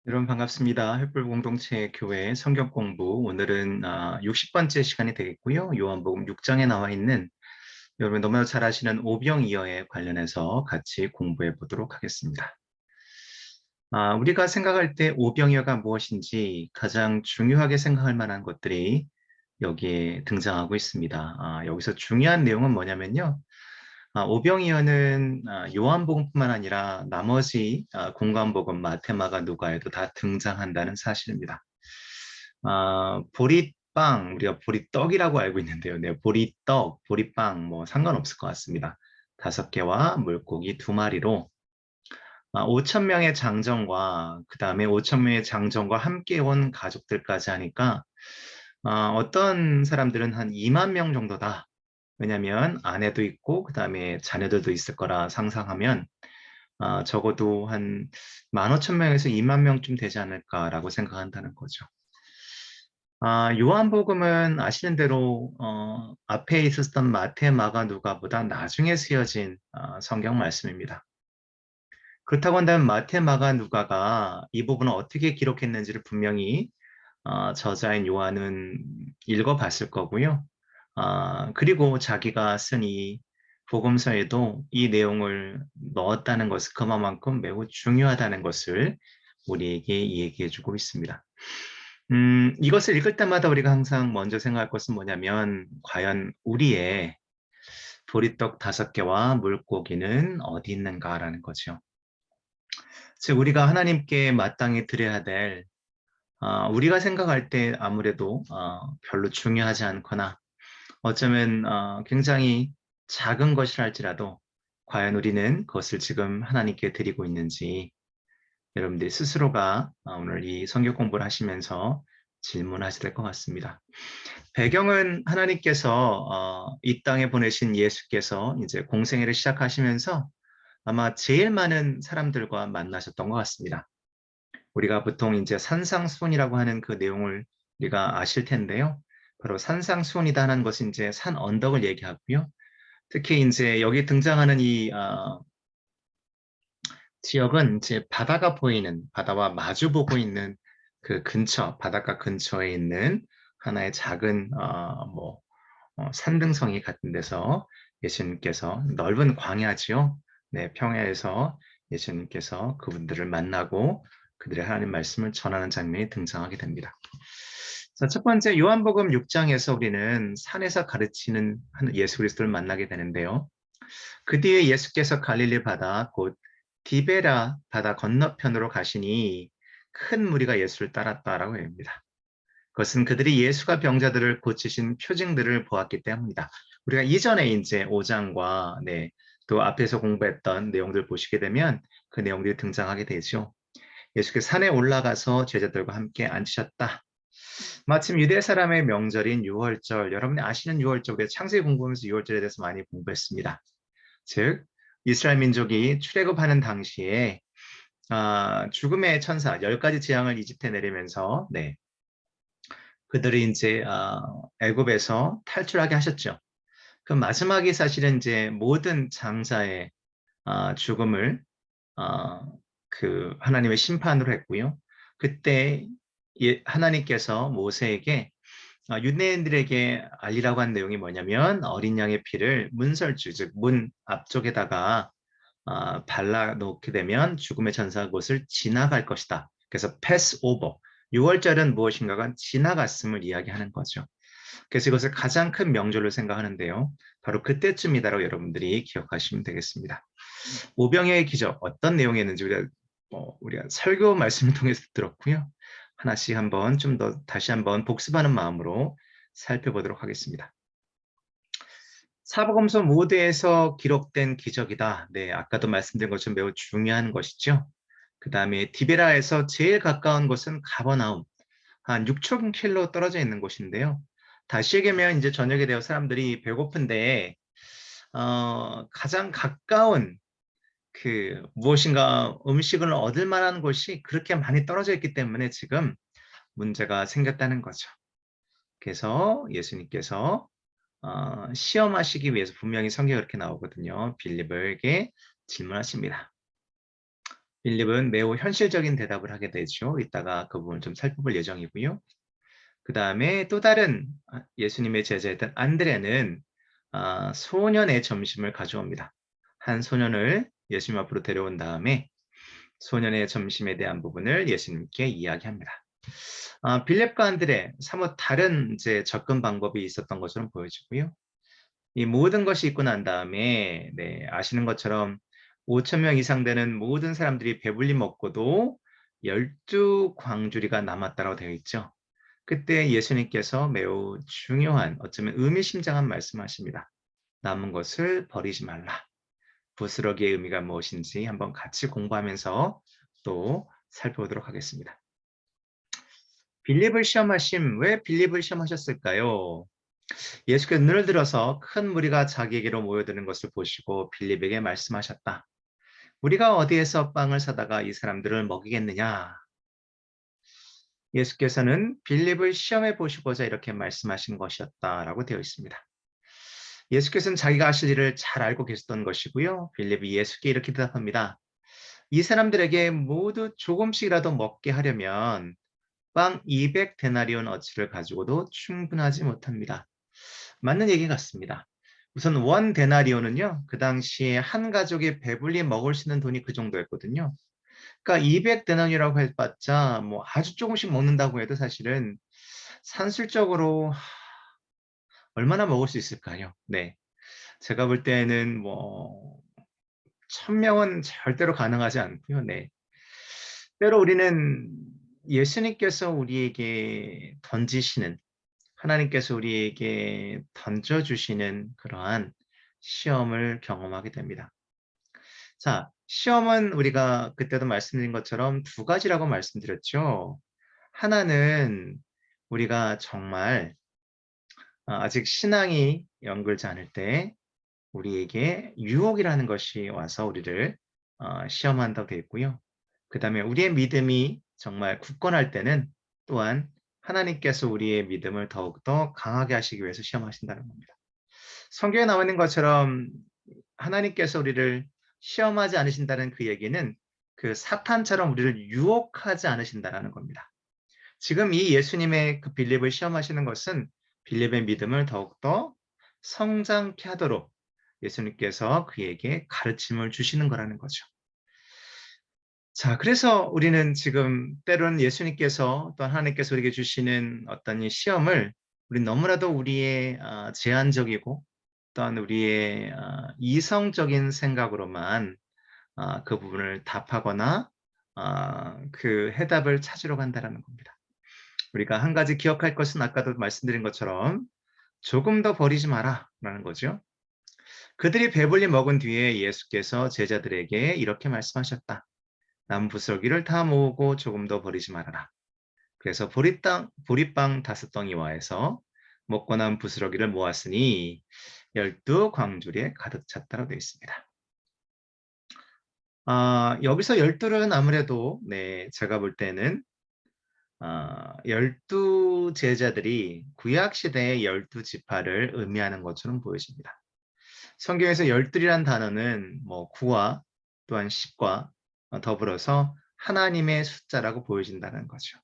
여러분 반갑습니다. 횃불 공동체 교회 성경 공부 오늘은 60번째 시간이 되겠고요. 요한복음 6장에 나와 있는 여러분 너무나 잘 아시는 오병이어에 관련해서 같이 공부해 보도록 하겠습니다. 우리가 생각할 때 오병이어가 무엇인지 가장 중요하게 생각할 만한 것들이 여기에 등장하고 있습니다. 여기서 중요한 내용은 뭐냐면요. 오병이어는 요한복음뿐만 아니라 나머지 공관복음, 마테마가, 누가에도 다 등장한다는 사실입니다. 보리빵, 우리가 보리떡이라고 알고 있는데요. 네, 보리떡, 보리빵 뭐 상관없을 것 같습니다. 5개와 물고기 2마리로 5천 명의 장정과 그 다음에 5천 명의 장정과 함께 온 가족들까지 하니까 어떤 사람들은 한 2만 명 정도다. 왜냐하면 아내도 있고 그 다음에 자녀들도 있을 거라 상상하면 적어도 한 15,000명에서 2만 명쯤 되지 않을까라고 생각한다는 거죠. 요한복음은 아시는 대로 앞에 있었던 마태, 마가, 누가보다 나중에 쓰여진 성경 말씀입니다. 그렇다고 한다면 마태, 마가, 누가가 이 부분을 어떻게 기록했는지를 분명히 저자인 요한은 읽어봤을 거고요. 그리고 자기가 쓴 이 복음서에도 이 내용을 넣었다는 것은 그만큼 매우 중요하다는 것을 우리에게 얘기해주고 있습니다. 이것을 읽을 때마다 우리가 항상 먼저 생각할 것은 뭐냐면 과연 우리의 보리떡 5개와 물고기는 어디 있는가라는 거죠. 즉 우리가 하나님께 마땅히 드려야 될 우리가 생각할 때 아무래도 별로 중요하지 않거나 어쩌면 굉장히 작은 것이랄지라도 과연 우리는 그것을 지금 하나님께 드리고 있는지 여러분들이 스스로가 오늘 이 성경 공부를 하시면서 질문하셔야 될 것 같습니다. 배경은 하나님께서 이 땅에 보내신 예수께서 이제 공생애를 시작하시면서 아마 제일 많은 사람들과 만나셨던 것 같습니다. 우리가 보통 이제 산상수훈이라고 하는 그 내용을 우리가 아실 텐데요. 바로 산상수훈이다 하는 것은 이제 산 언덕을 얘기하고요. 특히 이제 여기 등장하는 이 지역은 이제 바다가 보이는 바다와 마주 보고 있는 그 근처 바닷가 근처에 있는 하나의 작은 산등성이 같은 데서 예수님께서 넓은 광야지요. 네, 평야에서 예수님께서 그분들을 만나고 그들의 하나님 말씀을 전하는 장면이 등장하게 됩니다. 자, 첫 번째 요한복음 6장에서 우리는 산에서 가르치는 예수 그리스도를 만나게 되는데요. 그 뒤에 예수께서 갈릴리 바다 곧 디베라 바다 건너편으로 가시니 큰 무리가 예수를 따랐다라고 합니다. 그것은 그들이 예수가 병자들을 고치신 표징들을 보았기 때문이다. 우리가 이전에 이제 5장과 또 앞에서 공부했던 내용들 보시게 되면 그 내용들이 등장하게 되죠. 예수께서 산에 올라가서 제자들과 함께 앉으셨다. 마침 유대 사람의 명절인 유월절, 여러분이 아시는 유월절, 우리가 창세기 공부하면서 유월절에 대해서 많이 공부했습니다. 즉 이스라엘 민족이 출애굽하는 당시에 죽음의 천사 10가지 재앙을 이집트에 내리면서 그들이 이제 애굽에서 탈출하게 하셨죠. 그 마지막에 사실은 이제 모든 장자의 죽음을 그 하나님의 심판으로 했고요. 그때 하나님께서 모세에게 유대인들에게 알리라고 한 내용이 뭐냐면 어린 양의 피를 문설주 즉 문 앞쪽에다가 발라 놓게 되면 죽음의 천사가 그것을 지나갈 것이다. 그래서 패스 오버. 6월절은 무엇인가가 지나갔음을 이야기하는 거죠. 그래서 이것을 가장 큰 명절로 생각하는데요. 바로 그때쯤이다라고 여러분들이 기억하시면 되겠습니다. 오병이어의 기적 어떤 내용이었는지 우리가 설교 말씀을 통해서 들었고요. 하나씩 한번 좀 더 다시 한번 복습하는 마음으로 살펴보도록 하겠습니다. 사복음서 모두에서 기록된 기적이다. 네, 아까도 말씀드린 것처럼 매우 중요한 것이죠. 그 다음에 디베라에서 제일 가까운 곳은 가버나움, 한 6,000km 떨어져 있는 곳인데요. 다시 얘기하면 이제 저녁에 되어 사람들이 배고픈데 가장 가까운 그 무엇인가 음식을 얻을 만한 곳이 그렇게 많이 떨어져 있기 때문에 지금 문제가 생겼다는 거죠. 그래서 예수님께서 시험하시기 위해서 분명히 성경에 그렇게 나오거든요. 빌립에게 질문하십니다. 빌립은 매우 현실적인 대답을 하게 되죠. 이따가 그 부분을 좀 살펴볼 예정이고요. 그 다음에 또 다른 예수님의 제자였던 안드레는 소년의 점심을 가져옵니다. 한 소년을 예수님 앞으로 데려온 다음에 소년의 점심에 대한 부분을 예수님께 이야기합니다. 빌립과 안드레 사뭇 다른 이제 접근 방법이 있었던 것처럼 보여지고요. 이 모든 것이 있고 난 다음에 아시는 것처럼 5천 명 이상 되는 모든 사람들이 배불리 먹고도 12 광주리가 남았다고 되어 있죠. 그때 예수님께서 매우 중요한 어쩌면 의미심장한 말씀하십니다. 남은 것을 버리지 말라. 부스러기의 의미가 무엇인지 한번 같이 공부하면서 또 살펴보도록 하겠습니다. 빌립을 시험하심, 왜 빌립을 시험하셨을까요? 예수께서 눈을 들어서 큰 무리가 자기에게로 모여드는 것을 보시고 빌립에게 말씀하셨다. 우리가 어디에서 빵을 사다가 이 사람들을 먹이겠느냐? 예수께서는 빌립을 시험해 보시고자 이렇게 말씀하신 것이었다라고 되어 있습니다. 예수께서는 자기가 하실 일을 잘 알고 계셨던 것이고요. 빌립이 예수께 이렇게 대답합니다. 이 사람들에게 모두 조금씩이라도 먹게 하려면 빵 200데나리온 어치를 가지고도 충분하지 못합니다. 맞는 얘기 같습니다. 우선 원 데나리온은요, 그 당시에 한 가족이 배불리 먹을 수 있는 돈이 그 정도였거든요. 그러니까 200데나리온이라고 해봤자 뭐 아주 조금씩 먹는다고 해도 사실은 산술적으로 얼마나 먹을 수 있을까요? 네, 제가 볼 때는 뭐 1000명은 절대로 가능하지 않고요. 네, 때로 우리는 예수님께서 우리에게 던지시는 하나님께서 우리에게 던져주시는 그러한 시험을 경험하게 됩니다. 자, 시험은 우리가 그때도 말씀드린 것처럼 두 가지라고 말씀드렸죠. 하나는 우리가 정말 아직 신앙이 연결지 않을 때 우리에게 유혹이라는 것이 와서 우리를 시험한다고 되어 있고요. 그 다음에 우리의 믿음이 정말 굳건할 때는 또한 하나님께서 우리의 믿음을 더욱더 강하게 하시기 위해서 시험하신다는 겁니다. 성경에 나와 있는 것처럼 하나님께서 우리를 시험하지 않으신다는 그 얘기는 그 사탄처럼 우리를 유혹하지 않으신다는 겁니다. 지금 이 예수님의 그 빌립을 시험하시는 것은 빌립의 믿음을 더욱더 성장케 하도록 예수님께서 그에게 가르침을 주시는 거라는 거죠. 자, 그래서 우리는 지금 때로는 예수님께서 또 하나님께서 우리에게 주시는 어떤 이 시험을 우리 너무나도 우리의 제한적이고 또한 우리의 이성적인 생각으로만 그 부분을 답하거나 그 해답을 찾으러 간다는 겁니다. 우리가 한 가지 기억할 것은 아까도 말씀드린 것처럼 조금 더 버리지 마라 라는 거죠. 그들이 배불리 먹은 뒤에 예수께서 제자들에게 이렇게 말씀하셨다. 남은 부스러기를 다 모으고 조금 더 버리지 말아라. 그래서 보리빵 5덩이와 해서 먹고 남은 부스러기를 모았으니 12광주리에 가득 찼다고 되어 있습니다. 여기서 12는 아무래도 제가 볼 때는 12 제자들이 구약 시대의 12지파를 의미하는 것처럼 보여집니다. 성경에서 12이라는 단어는 뭐 9와 또한 10과 더불어서 하나님의 숫자라고 보여진다는 거죠.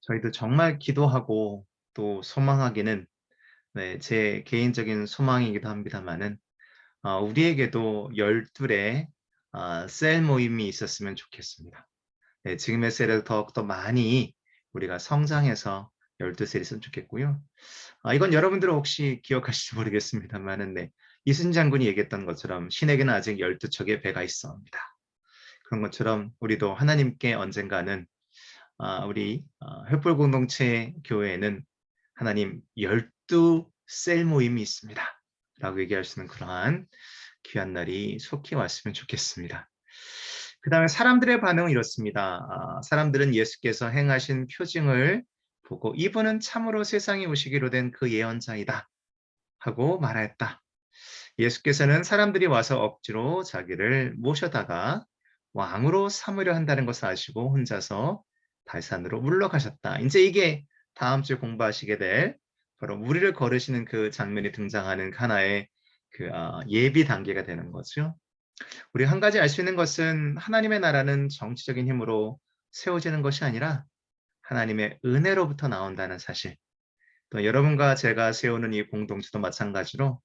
저희도 정말 기도하고 또 소망하기는 제 개인적인 소망이기도 합니다만은 우리에게도 12의 셀 모임이 있었으면 좋겠습니다. 지금의 셀을 더욱더 많이 우리가 성장해서 12셀이 있으면 좋겠고요. 이건 여러분들은 혹시 기억하실지 모르겠습니다만은 이순 장군이 얘기했던 것처럼 신에게는 아직 12척의 배가 있어옵니다. 그런 것처럼 우리도 하나님께 언젠가는 우리 횃불 공동체 교회에는 하나님 12셀 모임이 있습니다. 라고 얘기할 수 있는 그러한 귀한 날이 속히 왔으면 좋겠습니다. 그 다음에 사람들의 반응은 이렇습니다. 사람들은 예수께서 행하신 표징을 보고 이분은 참으로 세상에 오시기로 된 그 예언자이다 하고 말하였다. 예수께서는 사람들이 와서 억지로 자기를 모셔다가 왕으로 삼으려 한다는 것을 아시고 혼자서 달산으로 물러가셨다. 이제 이게 다음 주에 공부하시게 될 바로 무리를 걸으시는 그 장면이 등장하는 하나의 그 예비 단계가 되는 거죠. 우리 한 가지 알 수 있는 것은 하나님의 나라는 정치적인 힘으로 세워지는 것이 아니라 하나님의 은혜로부터 나온다는 사실. 또 여러분과 제가 세우는 이 공동체도 마찬가지로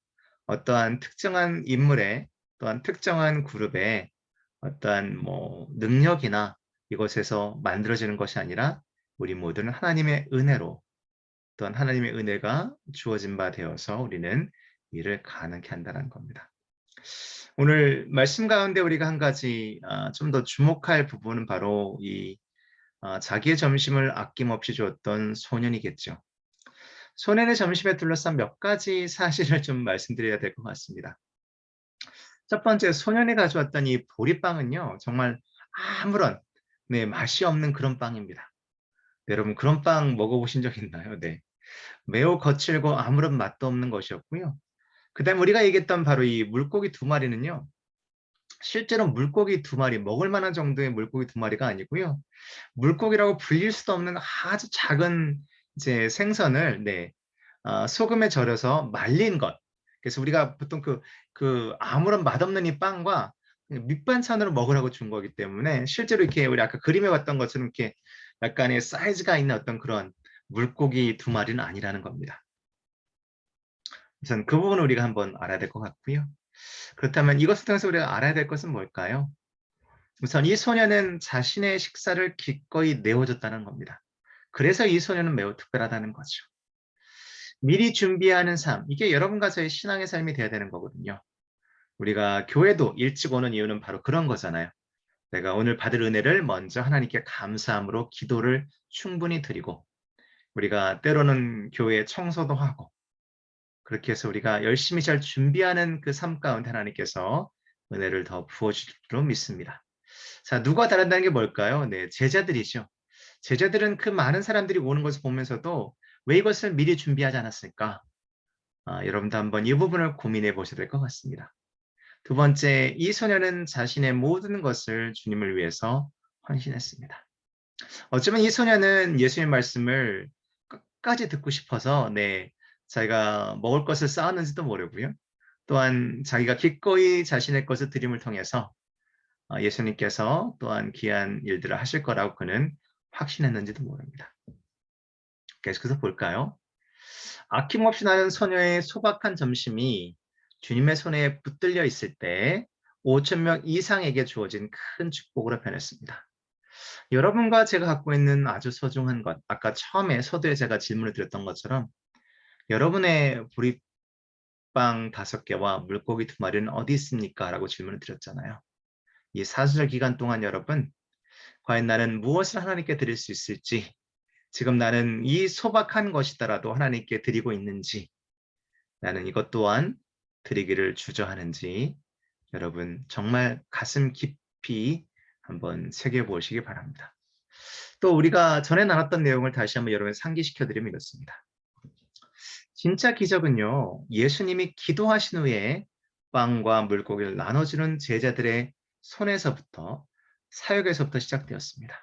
어떠한 특정한 인물의 또한 특정한 그룹의 어떠한 능력이나 이것에서 만들어지는 것이 아니라 우리 모두는 하나님의 은혜로 또한 하나님의 은혜가 주어진 바 되어서 우리는 이를 가능케 한다는 겁니다. 오늘 말씀 가운데 우리가 한 가지 좀 더 주목할 부분은 바로 이 자기의 점심을 아낌없이 주었던 소년이겠죠. 소년의 점심에 둘러싼 몇 가지 사실을 좀 말씀드려야 될 것 같습니다. 첫 번째, 소년이 가져왔던 이 보리빵은요, 정말 아무런 맛이 없는 그런 빵입니다. 네, 여러분 그런 빵 먹어보신 적 있나요? 네. 매우 거칠고 아무런 맛도 없는 것이었고요. 그다음 우리가 얘기했던 바로 이 물고기 두 마리는요. 실제로 물고기 두 마리, 먹을 만한 정도의 물고기 두 마리가 아니고요. 물고기라고 불릴 수도 없는 아주 작은 이제 생선을 소금에 절여서 말린 것. 그래서 우리가 보통 그 아무런 맛없는 이 빵과 그냥 밑반찬으로 먹으라고 준 거기 때문에 실제로 이렇게 우리 아까 그림에 봤던 것처럼 이렇게 약간의 사이즈가 있는 어떤 그런 물고기 두 마리는 아니라는 겁니다. 우선 그 부분을 우리가 한번 알아야 될 것 같고요. 그렇다면 이것을 통해서 우리가 알아야 될 것은 뭘까요? 우선 이 소녀는 자신의 식사를 기꺼이 내어줬다는 겁니다. 그래서 이 소녀는 매우 특별하다는 거죠. 미리 준비하는 삶, 이게 여러분과 저의 신앙의 삶이 돼야 되는 거거든요. 우리가 교회도 일찍 오는 이유는 바로 그런 거잖아요. 내가 오늘 받을 은혜를 먼저 하나님께 감사함으로 기도를 충분히 드리고, 우리가 때로는 교회 청소도 하고, 그렇게 해서 우리가 열심히 잘 준비하는 그 삶 가운데 하나님께서 은혜를 더 부어주실 줄로 믿습니다. 자, 누가 다른다는 게 뭘까요? 네, 제자들이죠. 제자들은 그 많은 사람들이 오는 것을 보면서도 왜 이것을 미리 준비하지 않았을까? 여러분도 한번 이 부분을 고민해 보셔야 될 것 같습니다. 두 번째, 이 소녀는 자신의 모든 것을 주님을 위해서 헌신했습니다. 어쩌면 이 소녀는 예수님 말씀을 끝까지 듣고 싶어서 자기가 먹을 것을 쌓았는지도 모르고요. 또한 자기가 기꺼이 자신의 것을 드림을 통해서 예수님께서 또한 귀한 일들을 하실 거라고 그는 확신했는지도 모릅니다. 계속해서 볼까요? 아낌없이 나는 소녀의 소박한 점심이 주님의 손에 붙들려 있을 때 5천 명 이상에게 주어진 큰 축복으로 변했습니다. 여러분과 제가 갖고 있는 아주 소중한 것, 아까 처음에 서두에 제가 질문을 드렸던 것처럼 여러분의 보리빵 5개와 물고기 2마리는 어디 있습니까? 라고 질문을 드렸잖아요. 이 사순절 기간 동안 여러분, 과연 나는 무엇을 하나님께 드릴 수 있을지, 지금 나는 이 소박한 것이더라도 하나님께 드리고 있는지, 나는 이것 또한 드리기를 주저하는지, 여러분 정말 가슴 깊이 한번 새겨보시기 바랍니다. 또 우리가 전에 나눴던 내용을 다시 한번 여러분 상기시켜 드리면 이렇습니다. 진짜 기적은요, 예수님이 기도하신 후에 빵과 물고기를 나눠주는 제자들의 손에서부터, 사역에서부터 시작되었습니다.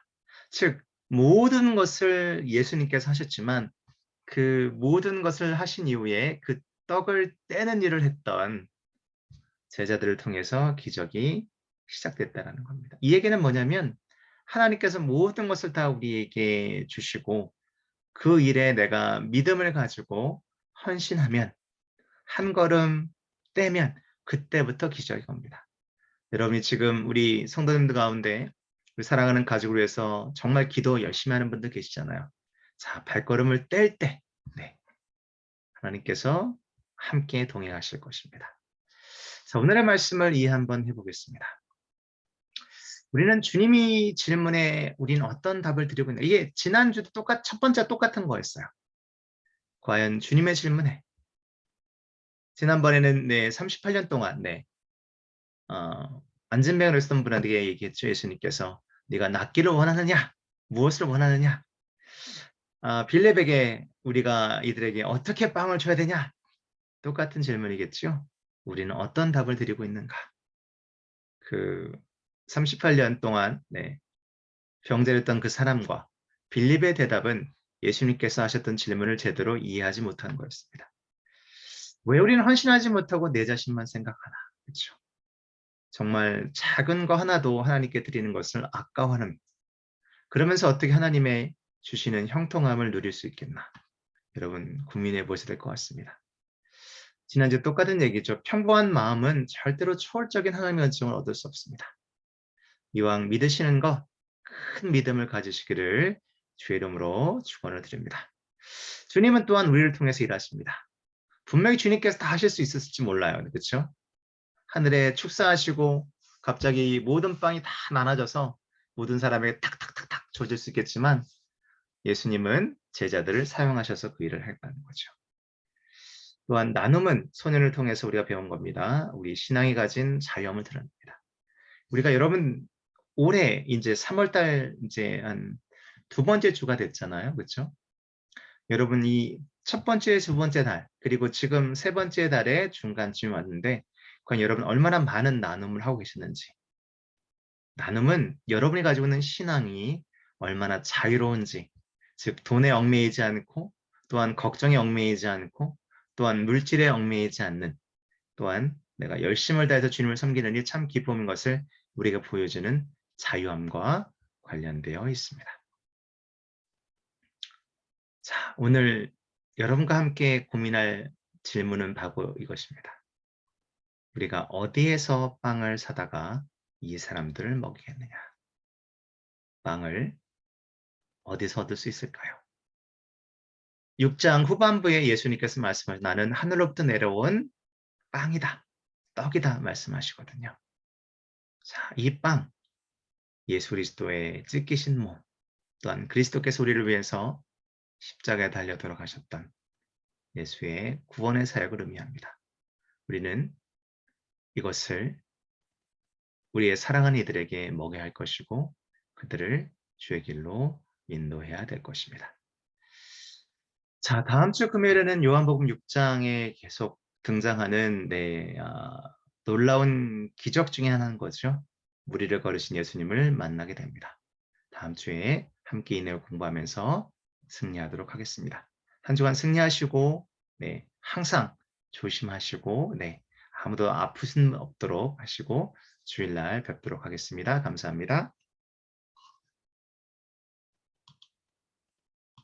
즉 모든 것을 예수님께서 하셨지만 그 모든 것을 하신 이후에 그 떡을 떼는 일을 했던 제자들을 통해서 기적이 시작됐다는 겁니다. 이 얘기는 뭐냐면 하나님께서 모든 것을 다 우리에게 주시고 그 일에 내가 믿음을 가지고 헌신하면, 한 걸음 떼면 그때부터 기적이 옵니다. 여러분이 지금 우리 성도님들 가운데 우리 사랑하는 가족을 위해서 정말 기도 열심히 하는 분들 계시잖아요. 자, 발걸음을 뗄 때 하나님께서 함께 동행하실 것입니다. 자, 오늘의 말씀을 이해 한번 해보겠습니다. 우리는 주님이 질문에 우리는 어떤 답을 드리고 있나. 이게 지난주도 첫 번째 똑같은 거였어요. 과연 주님의 질문에, 지난번에는 38년 동안 안진뱅을 했던 분에게 얘기했죠. 예수님께서 네가 낫기를 원하느냐, 무엇을 원하느냐. 빌렙에게 우리가 이들에게 어떻게 빵을 줘야 되냐, 똑같은 질문이겠죠. 우리는 어떤 답을 드리고 있는가. 그 38년 동안 병자를 했던 그 사람과 빌립의 대답은 예수님께서 하셨던 질문을 제대로 이해하지 못한 거였습니다. 왜 우리는 헌신하지 못하고 내 자신만 생각하나? 그렇죠. 정말 작은 거 하나도 하나님께 드리는 것을 아까워하는, 그러면서 어떻게 하나님의 주시는 형통함을 누릴 수 있겠나? 여러분 고민해 보셔야 될 것 같습니다. 지난주 똑같은 얘기죠. 평범한 마음은 절대로 초월적인 하나님의 은총을 얻을 수 없습니다. 이왕 믿으시는 거 큰 믿음을 가지시기를 주의 이름으로 축원을 드립니다. 주님은 또한 우리를 통해서 일하십니다. 분명히 주님께서 다 하실 수 있었을지 몰라요. 그렇죠? 하늘에 축사하시고 갑자기 모든 빵이 다 나눠져서 모든 사람에게 탁탁탁탁 줘질 수 있겠지만, 예수님은 제자들을 사용하셔서 그 일을 했다는 거죠. 또한 나눔은 소년을 통해서 우리가 배운 겁니다. 우리 신앙이 가진 자유함을 드러냅니다. 우리가 여러분 올해 이제 3월 달 이제 한 두 번째 주가 됐잖아요. 그렇죠? 여러분 이 첫 번째, 두 번째 달, 그리고 지금 세 번째 달의 중간쯤 왔는데, 과연 여러분 얼마나 많은 나눔을 하고 계시는지, 나눔은 여러분이 가지고 있는 신앙이 얼마나 자유로운지, 즉 돈에 얽매이지 않고, 또한 걱정에 얽매이지 않고, 또한 물질에 얽매이지 않는, 또한 내가 열심을 다해서 주님을 섬기는 일 참 기쁨인 것을 우리가 보여주는 자유함과 관련되어 있습니다. 자, 오늘 여러분과 함께 고민할 질문은 바로 이것입니다. 우리가 어디에서 빵을 사다가 이 사람들을 먹이겠느냐? 빵을 어디서 얻을 수 있을까요? 6장 후반부에 예수님께서 말씀하신 나는 하늘로부터 내려온 빵이다, 떡이다 말씀하시거든요. 자, 이 빵, 예수 그리스도의 찢기신 몸, 또한 그리스도께서 우리를 위해서 십자가에 달려 돌아가셨던 예수의 구원의 사역을 의미합니다. 우리는 이것을 우리의 사랑하는 이들에게 먹여야 할 것이고, 그들을 주의 길로 인도해야 될 것입니다. 자, 다음 주 금요일에는 요한복음 6장에 계속 등장하는 놀라운 기적 중에 하나인 거죠. 무리를 걸으신 예수님을 만나게 됩니다. 다음 주에 함께 이 내용 공부하면서 승리하도록 하겠습니다. 한 주간 승리하시고, 항상 조심하시고, 아무도 아프신 없도록 하시고 주일날 뵙도록 하겠습니다. 감사합니다.